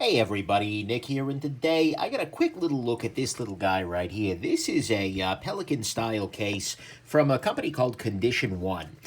Hey everybody, Nick here, and today I got a quick little look at this little guy right here. This is a Pelican style case from a company called Condition One.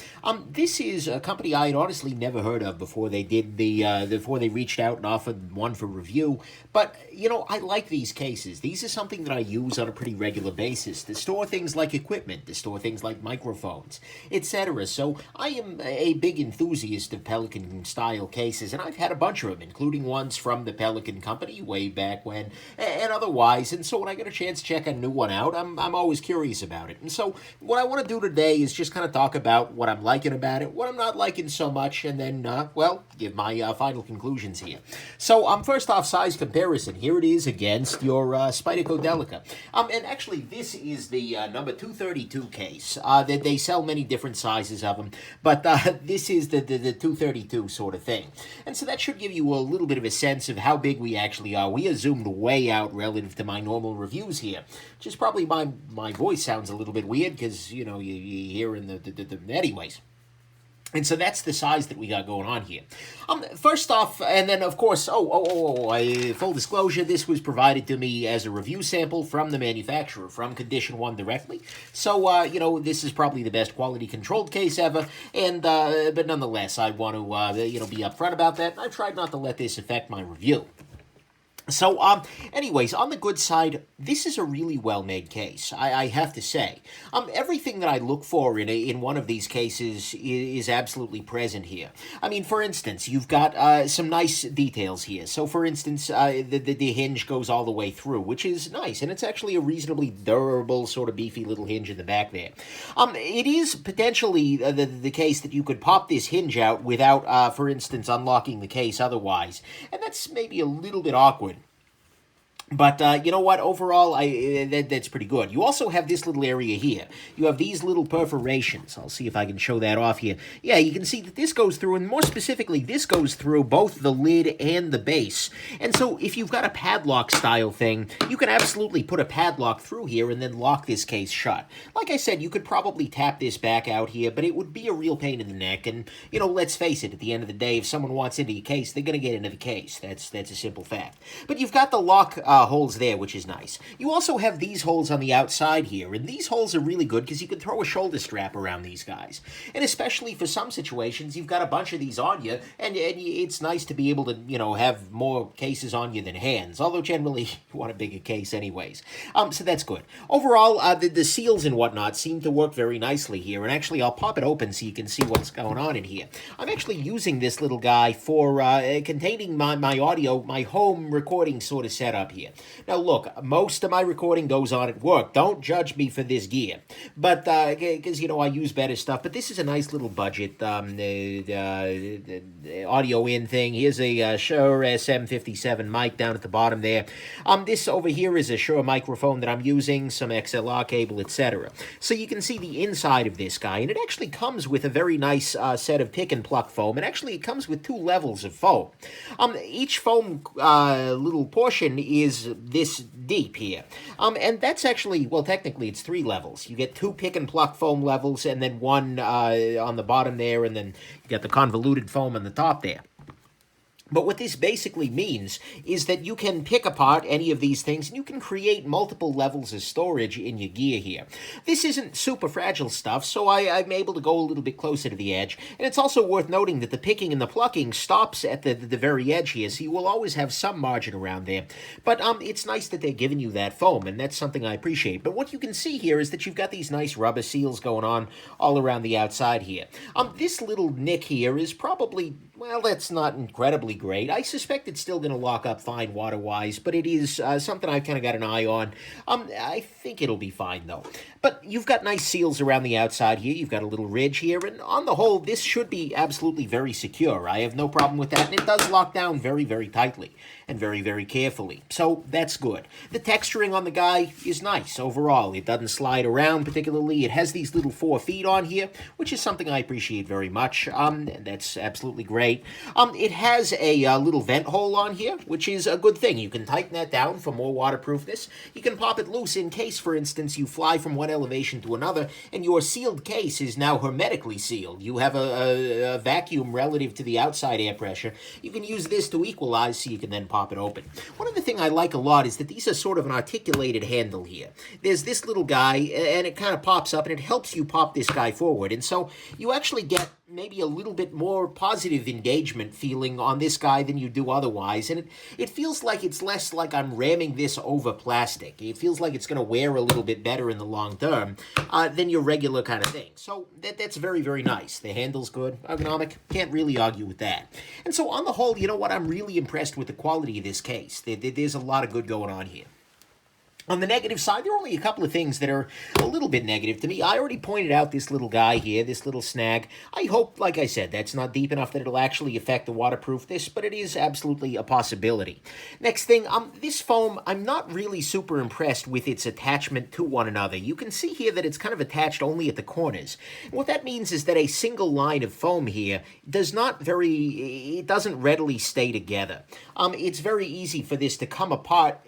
This is a company I had honestly never heard of before they did before they reached out and offered one for review. But you know, I like these cases. These are something that I use on a pretty regular basis to store things like equipment, to store things like microphones, etc. So I am a big enthusiast of Pelican style cases, and I've had a bunch of them, including ones from the Pelican Company way back when, and otherwise. And so when I get a chance to check a new one out, I'm always curious about it. And so what I want to do today is just kind of talk about what I'm liking about it, what I'm not liking so much, and then, well, give my final conclusions here. So first off, size comparison. Here it is against your Spyderco Delica. And actually, this is the number 232 case. They sell many different sizes of them, but this is the 232 sort of thing. And so that should give you a little bit of a sense of how big we actually are. We are zoomed way out relative to my normal reviews here, which is probably my voice sounds a little bit weird because, you know, you hear in the anyways. And so that's the size that we got going on here. First off, and then of course, full disclosure, this was provided to me as a review sample from the manufacturer, from Condition One directly. So, you know, this is probably the best quality controlled case ever, and but nonetheless, I want to, you know, be upfront about that. I tried not to let this affect my review. So, anyways, on the good side, this is a really well-made case, I have to say. Everything that I look for in one of these cases is absolutely present here. I mean, for instance, you've got some nice details here. So, for instance, the hinge goes all the way through, which is nice, and it's actually a reasonably durable, sort of beefy little hinge in the back there. It is potentially the case that you could pop this hinge out without, for instance, unlocking the case otherwise, and that's maybe a little bit awkward. But you know what? Overall, that's pretty good. You also have this little area here. You have these little perforations. I'll see if I can show that off here. Yeah, you can see that this goes through, and more specifically, this goes through both the lid and the base. And so if you've got a padlock style thing, you can absolutely put a padlock through here and then lock this case shut. Like I said, you could probably tap this back out here, but it would be a real pain in the neck. And, you know, let's face it, at the end of the day, if someone wants into your case, they're going to get into the case. That's a simple fact. But you've got the lock holes there, which is nice. You also have these holes on the outside here, and these holes are really good because you can throw a shoulder strap around these guys. And especially for some situations, you've got a bunch of these on you, and it's nice to be able to, you know, have more cases on you than hands, although generally you want a bigger case anyways. So that's good. Overall, the seals and whatnot seem to work very nicely here, and actually I'll pop it open so you can see what's going on in here. I'm actually using this little guy for containing my audio, my home recording sort of setup here. Now, look, most of my recording goes on at work. Don't judge me for this gear. But, because, you know, I use better stuff. But this is a nice little budget audio in thing. Here's a Shure SM57 mic down at the bottom there. This over here is a Shure microphone that I'm using, some XLR cable, etc. So you can see the inside of this guy. And it actually comes with a very nice set of pick and pluck foam. And actually, it comes with two levels of foam. Each foam little portion is this deep here. And that's actually, well, technically it's three levels. You get two pick and pluck foam levels and then one on the bottom there, and then you got the convoluted foam on the top there. But what this basically means is that you can pick apart any of these things and you can create multiple levels of storage in your gear here. This isn't super fragile stuff, so I'm able to go a little bit closer to the edge. And it's also worth noting that the picking and the plucking stops at the very edge here, so you will always have some margin around there. But it's nice that they're giving you that foam, and that's something I appreciate. But what you can see here is that you've got these nice rubber seals going on all around the outside here. This little nick here is probably, well, that's not incredibly great. I suspect it's still going to lock up fine water-wise, but it is something I've kind of got an eye on. I think it'll be fine, though. But you've got nice seals around the outside here. You've got a little ridge here, and on the whole, this should be absolutely very secure. I have no problem with that, and it does lock down very, very tightly and very, very carefully. So that's good. The texturing on the guy is nice overall. It doesn't slide around particularly. It has these little 4 feet on here, which is something I appreciate very much. That's absolutely great. It has a little vent hole on here, which is a good thing. You can tighten that down for more waterproofness. You can pop it loose in case, for instance, you fly from one elevation to another, and your sealed case is now hermetically sealed. You have a vacuum relative to the outside air pressure. You can use this to equalize, so you can then pop it open. One other thing I like a lot is that these are sort of an articulated handle here. There's this little guy, and it kind of pops up, and it helps you pop this guy forward. And so you actually get maybe a little bit more positive engagement feeling on this guy than you do otherwise. And it feels like it's less like I'm ramming this over plastic. It feels like it's going to wear a little bit better in the long term than your regular kind of thing. So that's very, very nice. The handle's good, ergonomic, can't really argue with that. And so on the whole, you know what, I'm really impressed with the quality of this case. There's a lot of good going on here. On the negative side, there are only a couple of things that are a little bit negative to me. I already pointed out this little guy here, this little snag. I hope, like I said, that's not deep enough that it'll actually affect the waterproofness, but it is absolutely a possibility. Next thing, this foam, I'm not really super impressed with its attachment to one another. You can see here that it's kind of attached only at the corners. And what that means is that a single line of foam here it doesn't readily stay together. It's very easy for this to come apart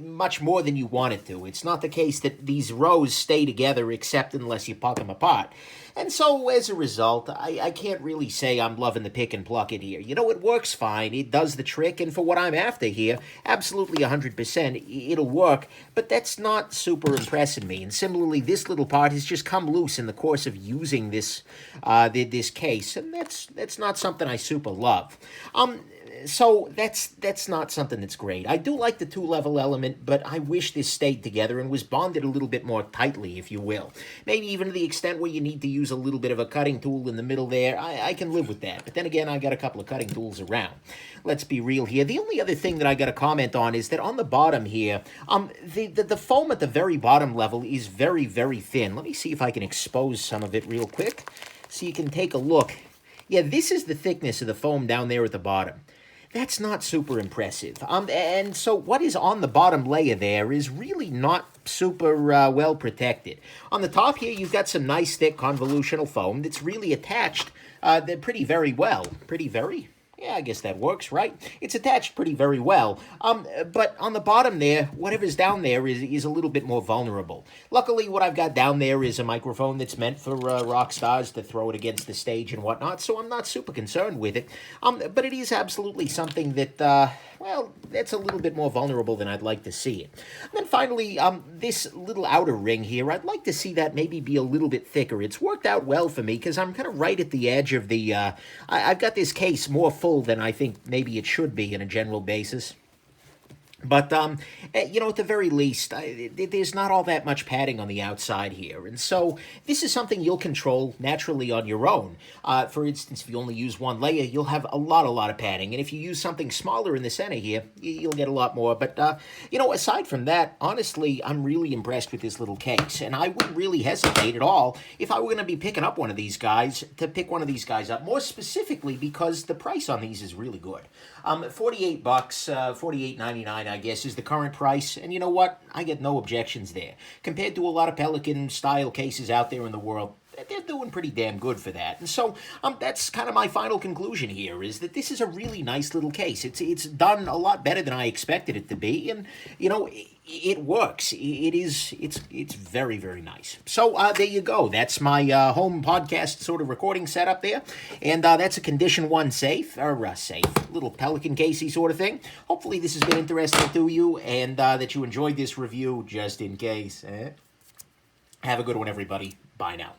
much more than you want it to. It's not the case that these rows stay together except unless you pop them apart. And so, as a result, I can't really say I'm loving the pick and pluck it here. You know, it works fine. It does the trick, and for what I'm after here, absolutely 100%, it'll work, but that's not super impressing me. And similarly, this little part has just come loose in the course of using this this case, and that's not something I super love. So that's not something that's great. I do like the two-level element, but I wish this stayed together and was bonded a little bit more tightly, if you will. Maybe even to the extent where you need to use a little bit of a cutting tool in the middle there. I can live with that. But then again, I got a couple of cutting tools around. Let's be real here. The only other thing that I got to comment on is that on the bottom here, the foam at the very bottom level is very, very thin. Let me see if I can expose some of it real quick so you can take a look. Yeah, this is the thickness of the foam down there at the bottom. That's not super impressive. And so what is on the bottom layer there is really not super well protected. On the top here, you've got some nice thick convolutional foam that's really attached pretty very well. Yeah, I guess that works, right? It's attached pretty very well. But on the bottom there, whatever's down there is a little bit more vulnerable. Luckily, what I've got down there is a microphone that's meant for rock stars to throw it against the stage and whatnot, so I'm not super concerned with it. But it is absolutely something that, well, that's a little bit more vulnerable than I'd like to see it. And then finally, this little outer ring here, I'd like to see that maybe be a little bit thicker. It's worked out well for me because I'm kind of right at the edge of the, I've got this case more full than I think maybe it should be on a general basis. But, you know, at the very least, there's not all that much padding on the outside here. And so this is something you'll control naturally on your own. For instance, if you only use one layer, you'll have a lot of padding. And if you use something smaller in the center here, you'll get a lot more. But, you know, aside from that, honestly, I'm really impressed with this little case. And I wouldn't really hesitate at all if I were going to be picking up one of these guys, to pick one of these guys up. More specifically because the price on these is really good. $48, $48.99, I guess, is the current price. And you know what? I get no objections there. Compared to a lot of Pelican-style cases out there in the world, they're doing pretty damn good for that. And so that's kind of my final conclusion here, is that this is a really nice little case. It's done a lot better than I expected it to be. And, you know, it works. It's very, very nice. So there you go. That's my home podcast sort of recording setup there. And that's a Condition 1 safe, little Pelican casey sort of thing. Hopefully this has been interesting to you and that you enjoyed this review just in case. Have a good one, everybody. Bye now.